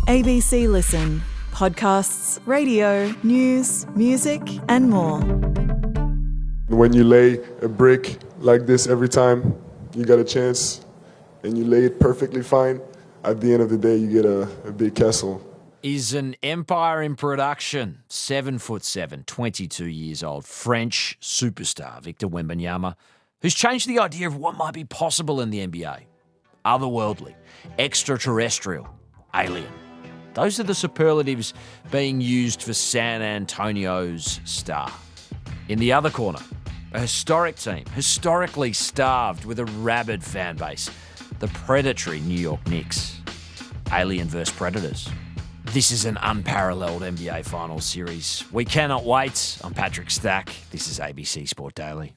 ABC Listen. Podcasts, radio, news, music, and more. When you lay a brick like this every time you got a chance and you lay it perfectly fine, at the end of the day you get a big castle. Is an empire in production. 7'7", 22 years old, French superstar Victor Wembanyama, who's changed the idea of what might be possible in the NBA. Otherworldly, extraterrestrial, alien. Those are the superlatives being used for San Antonio's star. In the other corner, a historic team, historically starved with a rabid fan base, the predatory New York Knicks. Alien vs. Predators. This is an unparalleled NBA Finals series. We cannot wait. I'm Patrick Stack. This is ABC Sport Daily.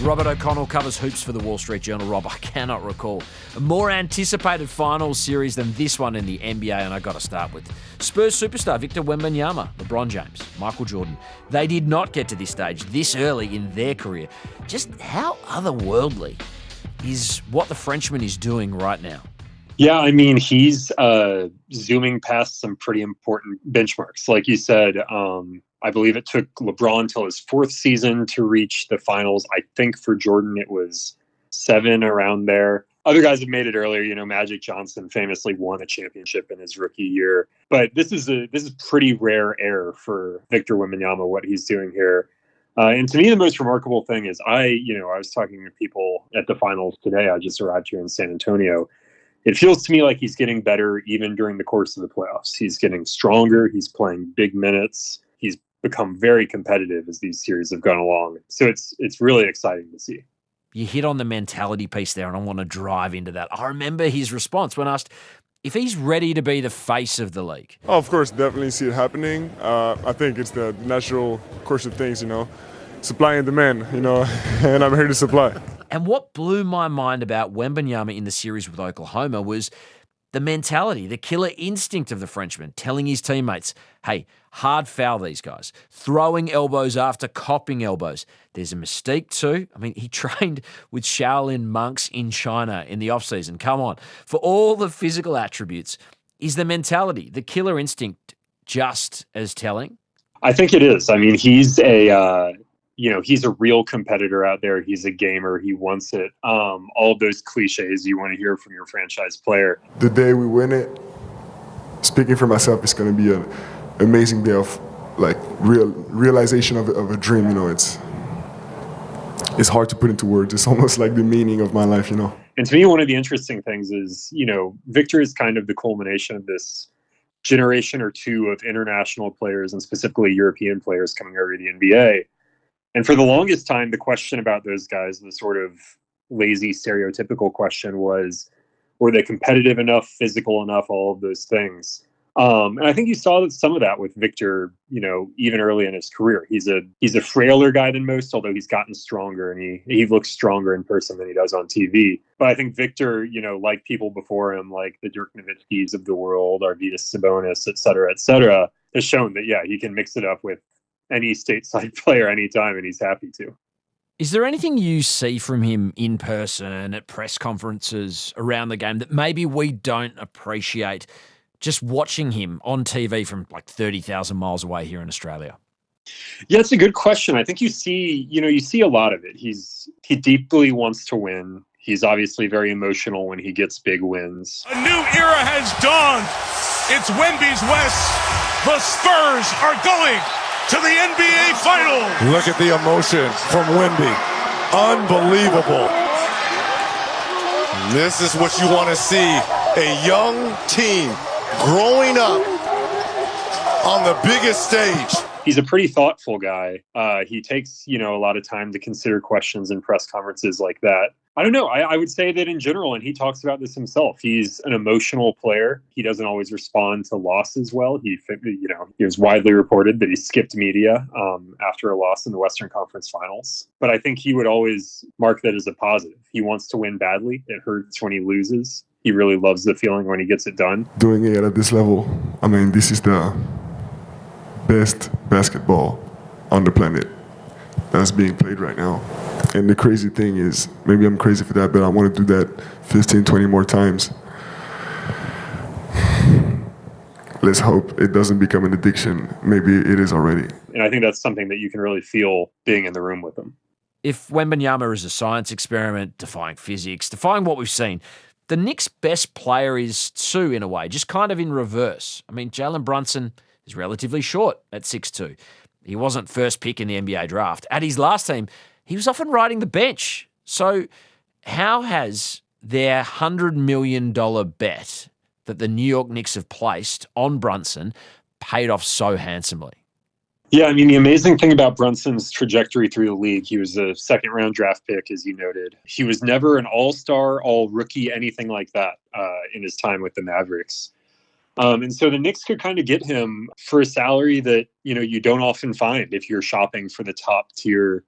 Robert O'Connell covers hoops for the Wall Street Journal. Rob, I cannot recall a more anticipated finals series than this one in the NBA, and I've got to start with Spurs superstar Victor Wembanyama, LeBron James, Michael Jordan. They did not get to this stage this early in their career. Just how otherworldly is what the Frenchman is doing right now? Yeah, I mean, he's zooming past some pretty important benchmarks. Like you said, I believe it took LeBron till his fourth season to reach the finals. I think for Jordan, it was 7 around there. Other guys have made it earlier. You know, Magic Johnson famously won a championship in his rookie year. But this is pretty rare air for Victor Wembanyama, what he's doing here. And to me, the most remarkable thing is I was talking to people at the finals today. I just arrived here in San Antonio. It feels to me like he's getting better even during the course of the playoffs. He's getting stronger. He's playing big minutes. He's become very competitive as these series have gone along. So it's really exciting to see. You hit on the mentality piece there, and I want to drive into that. I remember his response when asked if he's ready to be the face of the league. Oh, of course, definitely see it happening. I think it's the natural course of things, supply and demand, and I'm here to supply. And what blew my mind about Wembanyama in the series with Oklahoma was the mentality, the killer instinct of the Frenchman, telling his teammates, hey, hard foul these guys, throwing elbows after copping elbows. There's a mystique too. I mean, he trained with Shaolin monks in China in the offseason. Come on. For all the physical attributes, is the mentality, the killer instinct, just as telling? I think it is. I mean, he's he's a real competitor out there. He's a gamer. He wants it. All of those cliches you want to hear from your franchise player. The day we win it, speaking for myself, it's going to be an amazing day of realization of a dream. It's hard to put into words. It's almost like the meaning of my life. And to me, one of the interesting things is, Victor is kind of the culmination of this generation or two of international players and specifically European players coming over to the NBA. And for the longest time, the question about those guys, the sort of lazy, stereotypical question was, were they competitive enough, physical enough, all of those things? And I think you saw some of that with Victor, even early in his career. He's a frailer guy than most, although he's gotten stronger and he looks stronger in person than he does on TV. But I think Victor, like people before him, like the Dirk Nowitzkis of the world, Arvydas Sabonis, et cetera, has shown that, yeah, he can mix it up with any stateside player anytime, and he's happy to. Is there anything you see from him in person at press conferences around the game that maybe we don't appreciate just watching him on TV from 30,000 miles away here in Australia? Yeah, it's a good question. I think you see a lot of it. He deeply wants to win. He's obviously very emotional when he gets big wins. A new era has dawned. It's Wemby's West. The Spurs are going to the NBA Finals. Look at the emotion from Wemby. Unbelievable. This is what you want to see. A young team growing up on the biggest stage. He's a pretty thoughtful guy. He takes, a lot of time to consider questions in press conferences like that. I don't know. I would say that in general, and he talks about this himself, he's an emotional player. He doesn't always respond to losses well. It was widely reported that he skipped media after a loss in the Western Conference Finals. But I think he would always mark that as a positive. He wants to win badly. It hurts when he loses. He really loves the feeling when he gets it done. Doing it at this level, I mean, this is the best basketball on the planet that's being played right now. And the crazy thing is, maybe I'm crazy for that, but I want to do that 15, 20 more times. Let's hope it doesn't become an addiction. Maybe it is already. And I think that's something that you can really feel being in the room with him. If Wembanyama is a science experiment, defying physics, defying what we've seen, the Knicks' best player is Sue in a way, just kind of in reverse. I mean, Jalen Brunson is relatively short at 6'2". He wasn't first pick in the NBA draft. At his last team, he was often riding the bench. So how has their $100 million bet that the New York Knicks have placed on Brunson paid off so handsomely? Yeah, I mean, the amazing thing about Brunson's trajectory through the league, he was a second-round draft pick, as you noted. He was never an all-star, all-rookie, anything like that in his time with the Mavericks. And so the Knicks could kind of get him for a salary that, you don't often find if you're shopping for the top-tier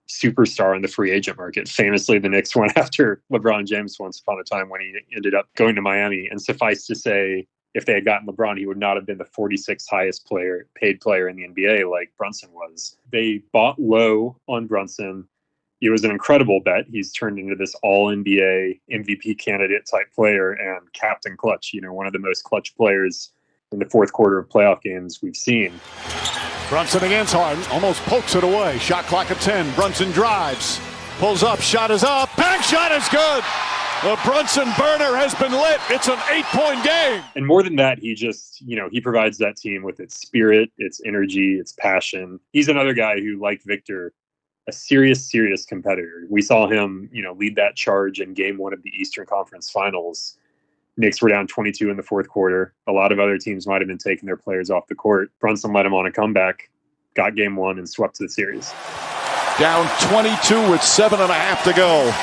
superstar in the free agent market. Famously, the Knicks went after LeBron James once upon a time when he ended up going to Miami. And suffice to say, if they had gotten LeBron, he would not have been the 46th highest paid player in the NBA like Brunson was. They bought low on Brunson. It was an incredible bet. He's turned into this all-NBA MVP candidate type player and Captain Clutch, one of the most clutch players in the fourth quarter of playoff games we've seen. Brunson against Harden, almost pokes it away. Shot clock at 10. Brunson drives, pulls up, shot is up, bank shot is good. The Brunson burner has been lit. It's an 8-point game. And more than that, he just, he provides that team with its spirit, its energy, its passion. He's another guy who, like Victor, a serious competitor. We saw him, lead that charge in game one of the Eastern Conference Finals. Knicks were down 22 in the fourth quarter. A lot of other teams might have been taking their players off the court. Brunson led them on a comeback, got game one, and swept the series. Down 22 with 7.5 to go.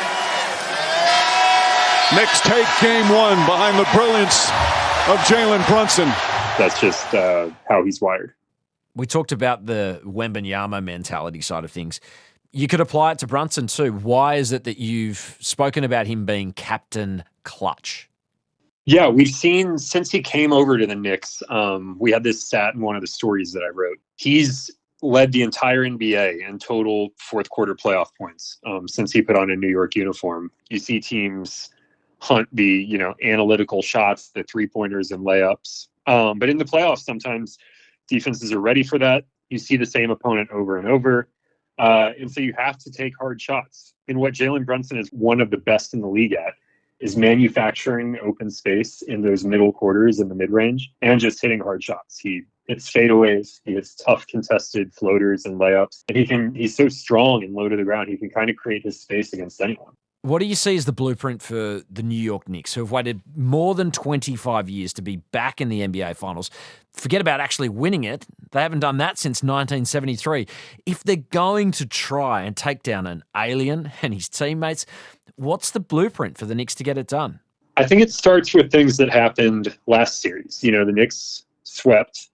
Knicks take game one behind the brilliance of Jalen Brunson. That's just how he's wired. We talked about the Wembanyama mentality side of things. You could apply it to Brunson too. Why is it that you've spoken about him being Captain Clutch? Yeah, we've seen since he came over to the Knicks, we had this stat in one of the stories that I wrote. He's led the entire NBA in total fourth quarter playoff points since he put on a New York uniform. You see teams hunt the, analytical shots, the three-pointers and layups. But in the playoffs, sometimes defenses are ready for that. You see the same opponent over and over. And so you have to take hard shots. And what Jalen Brunson is one of the best in the league at is manufacturing open space in those middle quarters in the mid-range and just hitting hard shots. He hits fadeaways, he hits tough contested floaters and layups. And he's so strong and low to the ground, he can kind of create his space against anyone. What do you see as the blueprint for the New York Knicks, who have waited more than 25 years to be back in the NBA Finals? Forget about actually winning it. They haven't done that since 1973. If they're going to try and take down an alien and his teammates, what's the blueprint for the Knicks to get it done? I think it starts with things that happened last series. The Knicks swept.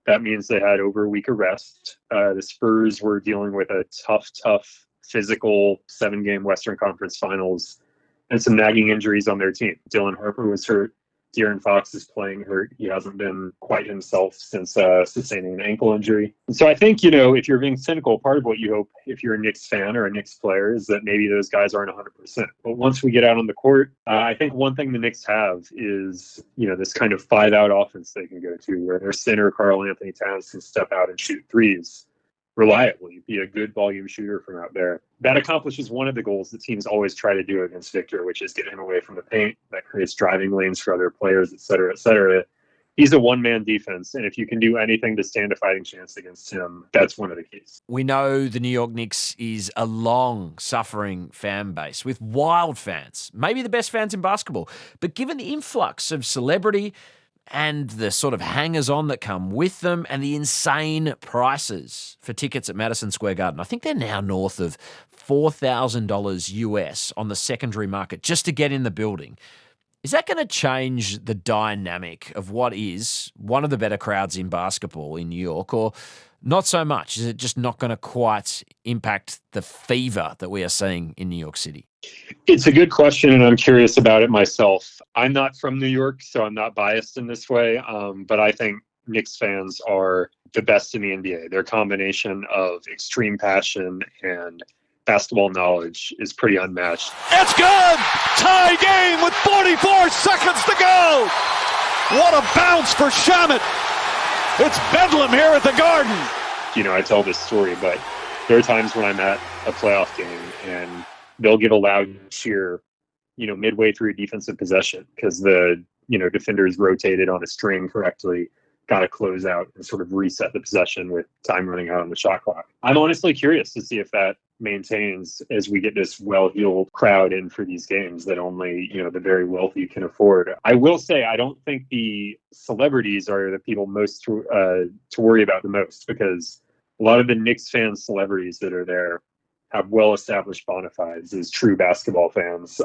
That means they had over a week of rest. The Spurs were dealing with a tough physical 7-game Western Conference Finals and some nagging injuries on their team. Dylan Harper was hurt. De'Aaron Fox is playing hurt. He hasn't been quite himself since sustaining an ankle injury. And so I think, if you're being cynical, part of what you hope if you're a Knicks fan or a Knicks player is that maybe those guys aren't 100%. But once we get out on the court, I think one thing the Knicks have is, this kind of 5-out offense they can go to where their center, Karl Anthony Towns, can step out and shoot threes reliably, be a good volume shooter from out there. That accomplishes one of the goals that teams always try to do against Victor, which is get him away from the paint. That creates driving lanes for other players, et cetera, et cetera. He's a one-man defense, and if you can do anything to stand a fighting chance against him, that's one of the keys. We know the New York Knicks is a long-suffering fan base with wild fans, maybe the best fans in basketball. But given the influx of celebrity and the sort of hangers-on that come with them and the insane prices for tickets at Madison Square Garden, I think they're now north of $4,000 US on the secondary market just to get in the building. Is that going to change the dynamic of what is one of the better crowds in basketball in New York, or not so much? Is it just not going to quite impact the fever that we are seeing in New York City? It's a good question, and I'm curious about it myself. I'm not from New York, so I'm not biased in this way, but I think Knicks fans are the best in the NBA. Their combination of extreme passion and basketball knowledge is pretty unmatched. It's good! Tie game with 44 seconds to go! What a bounce for Shamet! It's bedlam here at the Garden! I tell this story, but there are times when I'm at a playoff game and they'll give a loud cheer, midway through a defensive possession because the, defenders rotated on a string correctly, got to close out and sort of reset the possession with time running out on the shot clock. I'm honestly curious to see if that maintains as we get this well-heeled crowd in for these games that only, the very wealthy can afford. I will say, I don't think the celebrities are the people most to worry about the most, because a lot of the Knicks fan celebrities that are there have well-established bona fides as true basketball fans.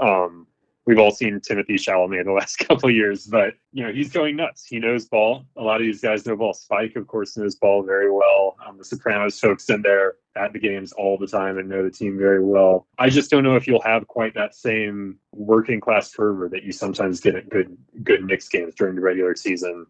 We've all seen Timothy Chalamet the last couple of years, but, he's going nuts. He knows ball. A lot of these guys know ball. Spike, of course, knows ball very well. The Sopranos folks in there at the games all the time and know the team very well. I just don't know if you'll have quite that same working class fervor that you sometimes get at good Knicks games during the regular season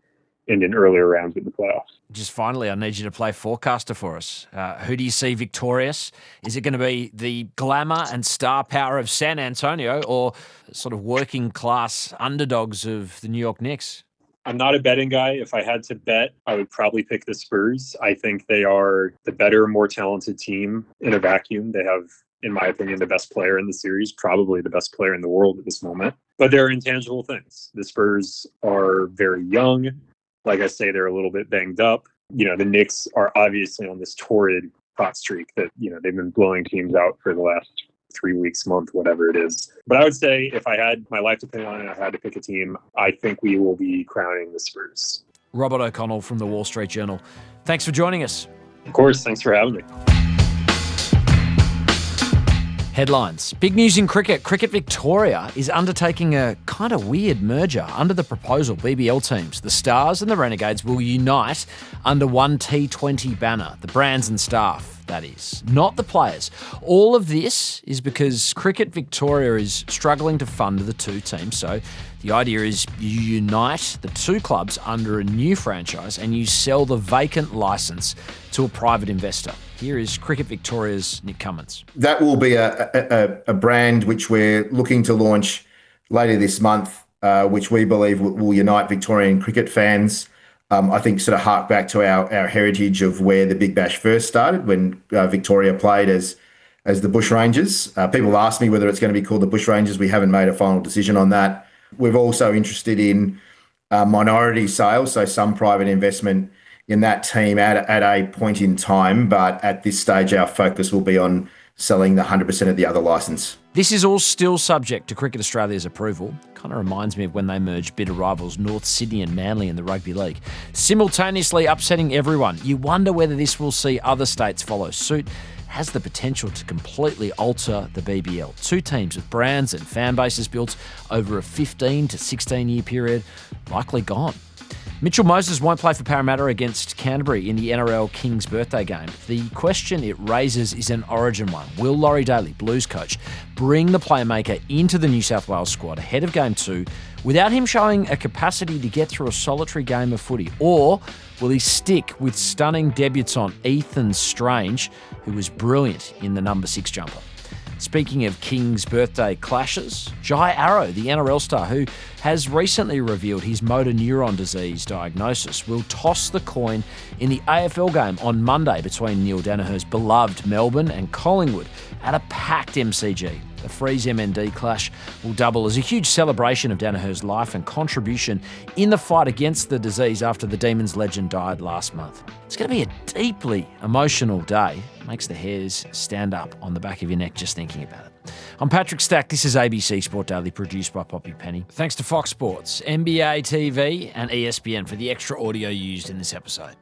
and in earlier rounds of the playoffs. Just finally, I need you to play forecaster for us. Who do you see victorious? Is it going to be the glamour and star power of San Antonio or sort of working class underdogs of the New York Knicks? I'm not a betting guy. If I had to bet, I would probably pick the Spurs. I think they are the better, more talented team in a vacuum. They have, in my opinion, the best player in the series, probably the best player in the world at this moment. But there are intangible things. The Spurs are very young. Like I say, they're a little bit banged up. The Knicks are obviously on this torrid hot streak that, they've been blowing teams out for the last 3 weeks, month, whatever it is. But I would say if I had my life depending on it, I had to pick a team, I think we will be crowning the Spurs. Robert O'Connell from the Wall Street Journal. Thanks for joining us. Of course. Thanks for having me. Headlines. Big news in cricket. Cricket Victoria is undertaking a kind of weird merger. Under the proposal, BBL teams, the Stars and the Renegades, will unite under one T20 banner. The brands and staff, that is, not the players. All of this is because Cricket Victoria is struggling to fund the two teams. So the idea is you unite the two clubs under a new franchise and you sell the vacant licence to a private investor. Here is Cricket Victoria's Nick Cummins. That will be a brand which we're looking to launch later this month, which we believe will unite Victorian cricket fans. I think sort of hark back to our heritage of where the Big Bash first started, when Victoria played as the Bushrangers. People ask me whether it's going to be called the Bushrangers. We haven't made a final decision on that. We're also interested in minority sales, so some private investment in that team at a point in time. But at this stage, our focus will be on selling the 100% of the other licence. This is all still subject to Cricket Australia's approval. Kind of reminds me of when they merged bitter rivals North Sydney and Manly in the Rugby League. Simultaneously upsetting everyone. You wonder whether this will see other states follow suit. Has the potential to completely alter the BBL. Two teams with brands and fan bases built over a 15 to 16 year period, likely gone. Mitchell Moses won't play for Parramatta against Canterbury in the NRL King's birthday game. The question it raises is an origin one. Will Laurie Daly, Blues coach, bring the playmaker into the New South Wales squad ahead of Game 2 without him showing a capacity to get through a solitary game of footy? Or will he stick with stunning debutant Ethan Strange, who was brilliant in the number 6 jumper? Speaking of King's birthday clashes, Jai Arrow, the NRL star who has recently revealed his motor neuron disease diagnosis, will toss the coin in the AFL game on Monday between Neil Danaher's beloved Melbourne and Collingwood at a packed MCG. The Freeze MND clash will double as a huge celebration of Danaher's life and contribution in the fight against the disease after the Demons legend died last month. It's going to be a deeply emotional day. Makes the hairs stand up on the back of your neck just thinking about it. I'm Patrick Stack. This is ABC Sport Daily, produced by Poppy Penny. Thanks to Fox Sports, NBA TV and ESPN for the extra audio used in this episode.